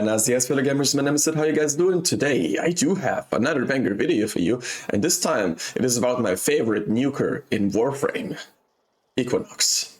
Buenas dias, fellow gamers, my name is Sid. How you guys doing? Today I do have another banger video for you, and this time it is about my favorite nuker in Warframe, Equinox.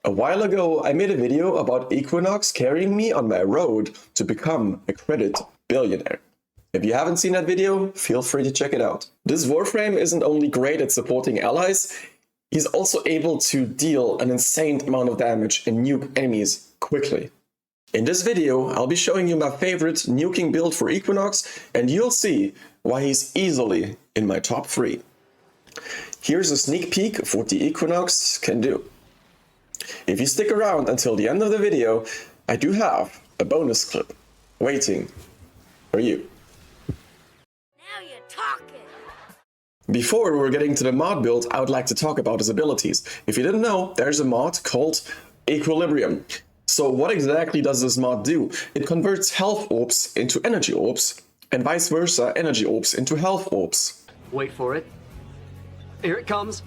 A while ago I made a video about Equinox carrying me on my road to become a credit billionaire. If you haven't seen that video, feel free to check it out. This Warframe isn't only great at supporting allies, he's also able to deal an insane amount of damage and nuke enemies quickly. In this video, I'll be showing you my favorite nuking build for Equinox, and you'll see why he's easily in my top 3. Here's a sneak peek of what the Equinox can do. If you stick around until the end of the video, I do have a bonus clip waiting for you. Now you're talking! Before we're getting to the mod build, I would like to talk about his abilities. If you didn't know, there's a mod called Equilibrium. So what exactly does this mod do? It converts health orbs into energy orbs, and vice versa, energy orbs into health orbs. Wait for it. Here it comes.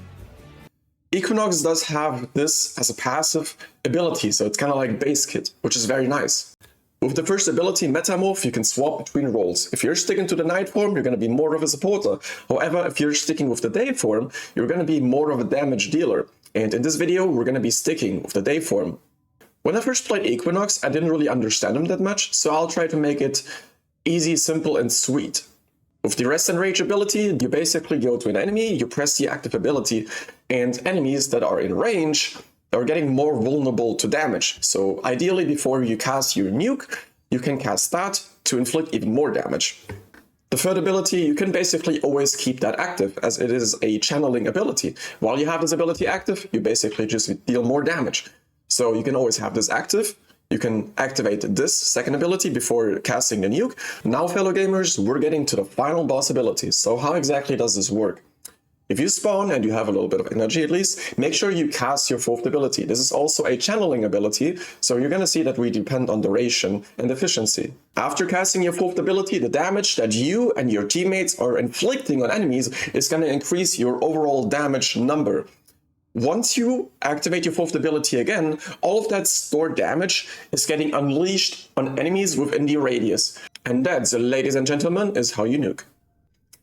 Equinox does have this as a passive ability, so it's kind of like base kit, which is very nice. With the first ability, Metamorph, you can swap between roles. If you're sticking to the night form, you're going to be more of a supporter. However, if you're sticking with the day form, you're going to be more of a damage dealer. And in this video, we're going to be sticking with the day form. When I first played Equinox, I didn't really understand him that much, so I'll try to make it easy, simple, and sweet. With the Rest and Rage ability, you basically go to an enemy, you press the active ability, and enemies that are in range are getting more vulnerable to damage. So ideally, before you cast your nuke, you can cast that to inflict even more damage. The third ability, you can basically always keep that active, as it is a channeling ability. While you have this ability active, you basically just deal more damage. So you can always have this active. You can activate this second ability before casting the nuke. Now, fellow gamers, we're getting to the final boss ability. So how exactly does this work? If you spawn and you have a little bit of energy at least, make sure you cast your fourth ability. This is also a channeling ability, so you're going to see that we depend on duration and efficiency. After casting your fourth ability, the damage that you and your teammates are inflicting on enemies is going to increase your overall damage number. Once you activate your fourth ability again, all of that stored damage is getting unleashed on enemies within the radius. And that, ladies and gentlemen, is how you nuke.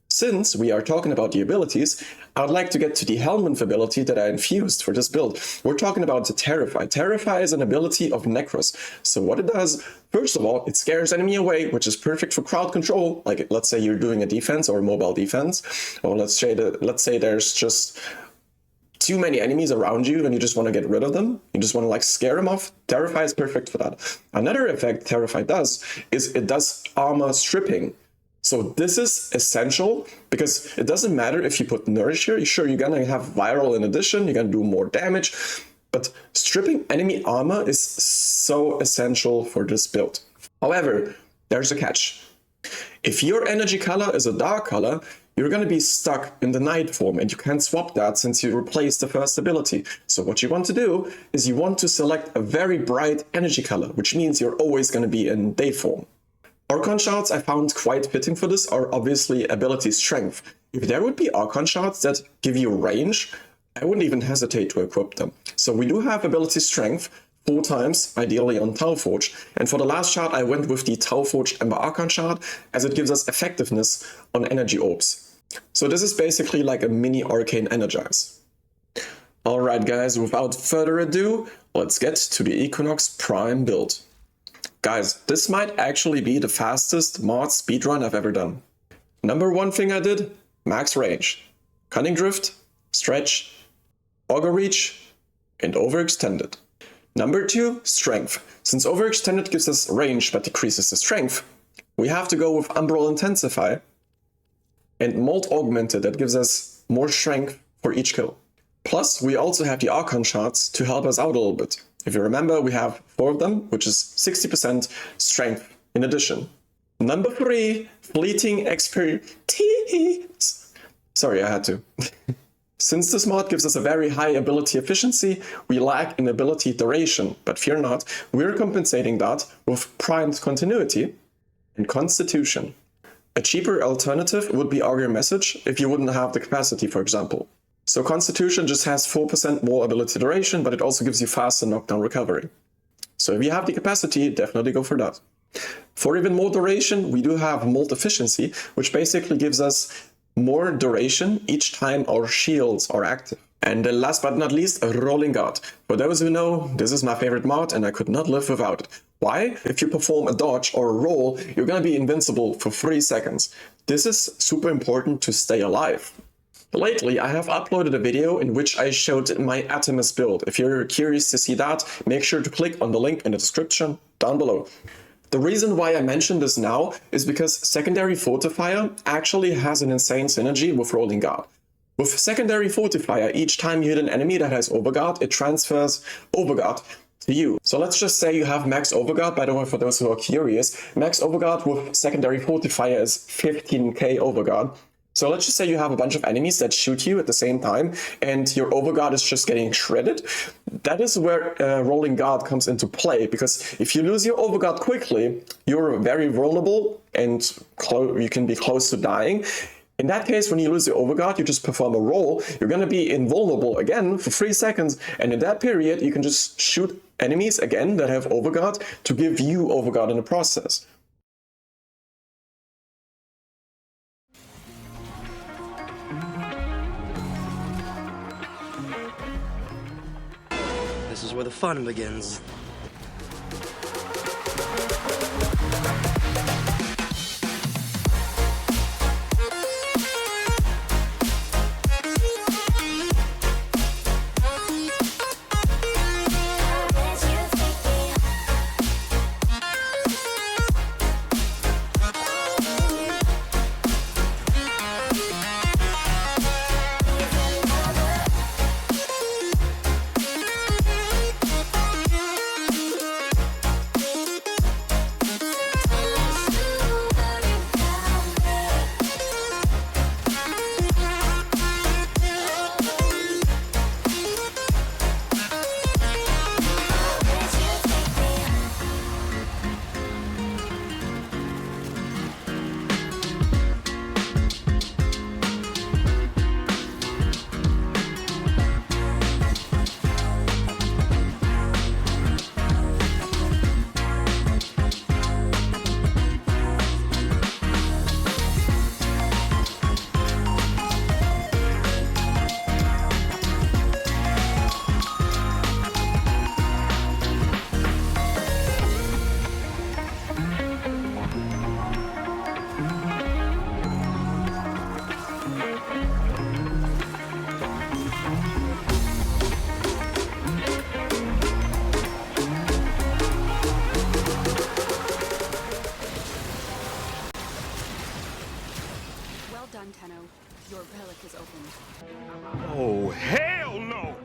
Since we are talking about the abilities, I would like to get to the Helminth ability that I infused for this build. We're talking about the Terrify. Terrify is an ability of Necros. So what it does, first of all, it scares enemy away, which is perfect for crowd control. Like, let's say you're doing a defense or a mobile defense, or let's say there's just too many enemies around you and you just want to get rid of them. You just want to like scare them off. Terrify is perfect for that. Another effect Terrify does is it does armor stripping. So this is essential because it doesn't matter if you put Nourish here. Sure, you're going to have viral in addition. You're going to do more damage. But stripping enemy armor is so essential for this build. However, there's a catch. If your energy color is a dark color, you're going to be stuck in the night form and you can't swap that since you replaced the first ability. So what you want to do is you want to select a very bright energy color, which means you're always going to be in day form. Archon Shards I found quite fitting for this are obviously ability strength. If there would be Archon Shards that give you range, I wouldn't even hesitate to equip them. So we do have ability strength 4 times, ideally on Tauforge. And for the last shard, I went with the Tauforge Ember Archon Shard, as it gives us effectiveness on energy orbs. So this is basically like a mini Arcane Energize. Alright guys, without further ado, let's get to the Equinox Prime build. Guys, this might actually be the fastest mod speedrun I've ever done. Number 1 thing I did, max range. Cunning Drift, Stretch, Augur Reach, and Overextended. Number 2, strength. Since Overextended gives us range but decreases the strength, we have to go with Umbral Intensify and Mold Augmented that gives us more strength for each kill. Plus, we also have the Archon Shards to help us out a little bit. If you remember, we have 4 of them, which is 60% strength in addition. Number 3, Fleeting Expertise. Sorry, I had to. Since this mod gives us a very high ability efficiency, we lack in ability duration, but fear not, we're compensating that with primed continuity and constitution. A cheaper alternative would be Augur Message if you wouldn't have the capacity, for example. So Constitution just has 4% more ability duration, but it also gives you faster knockdown recovery. So if you have the capacity, definitely go for that. For even more duration, we do have Molt Efficiency, which basically gives us more duration each time our shields are active. And last but not least, Rolling Guard. For those who know, this is my favorite mod and I could not live without it. Why? If you perform a dodge or a roll, you're gonna be invincible for 3 seconds. This is super important to stay alive. Lately, I have uploaded a video in which I showed my Atomos build. If you're curious to see that, make sure to click on the link in the description down below. The reason why I mention this now is because Secondary Fortifier actually has an insane synergy with Rolling Guard. With Secondary Fortifier, each time you hit an enemy that has Overguard, it transfers Overguard to you. So let's just say you have max Overguard. By the way, for those who are curious, max Overguard with Secondary Fortifier is 15k Overguard. So let's just say you have a bunch of enemies that shoot you at the same time and your Overguard is just getting shredded. That is where Rolling Guard comes into play, because if you lose your Overguard quickly, you're very vulnerable and you can be close to dying. In that case, when you lose your Overguard, you just perform a roll, you're going to be invulnerable again for 3 seconds, and in that period, you can just shoot enemies again that have Overguard to give you Overguard in the process. This is where the fun begins. Your relic is open. Oh, hell no!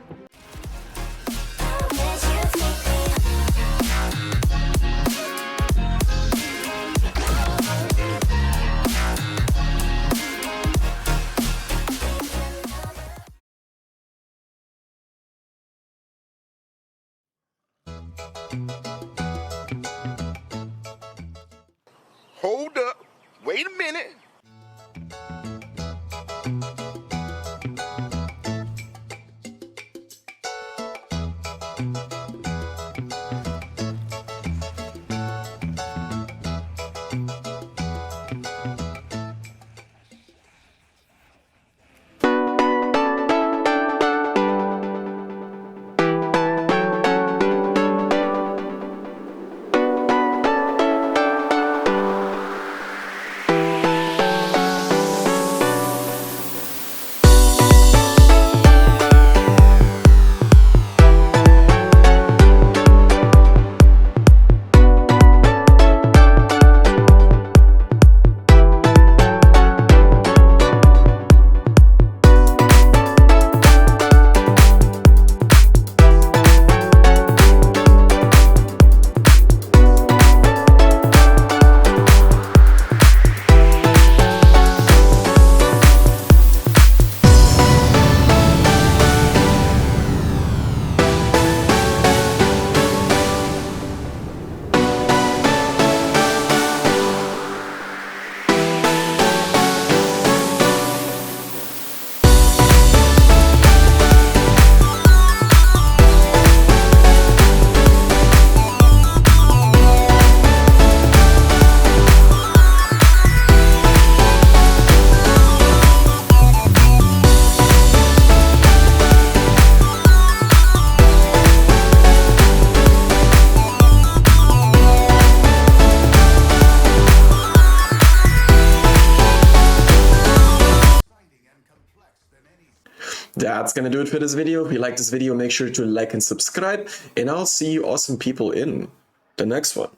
Hold up. Wait a minute. That's gonna do it for this video. If you like this video, make sure to like and subscribe, and I'll see you awesome people in the next one.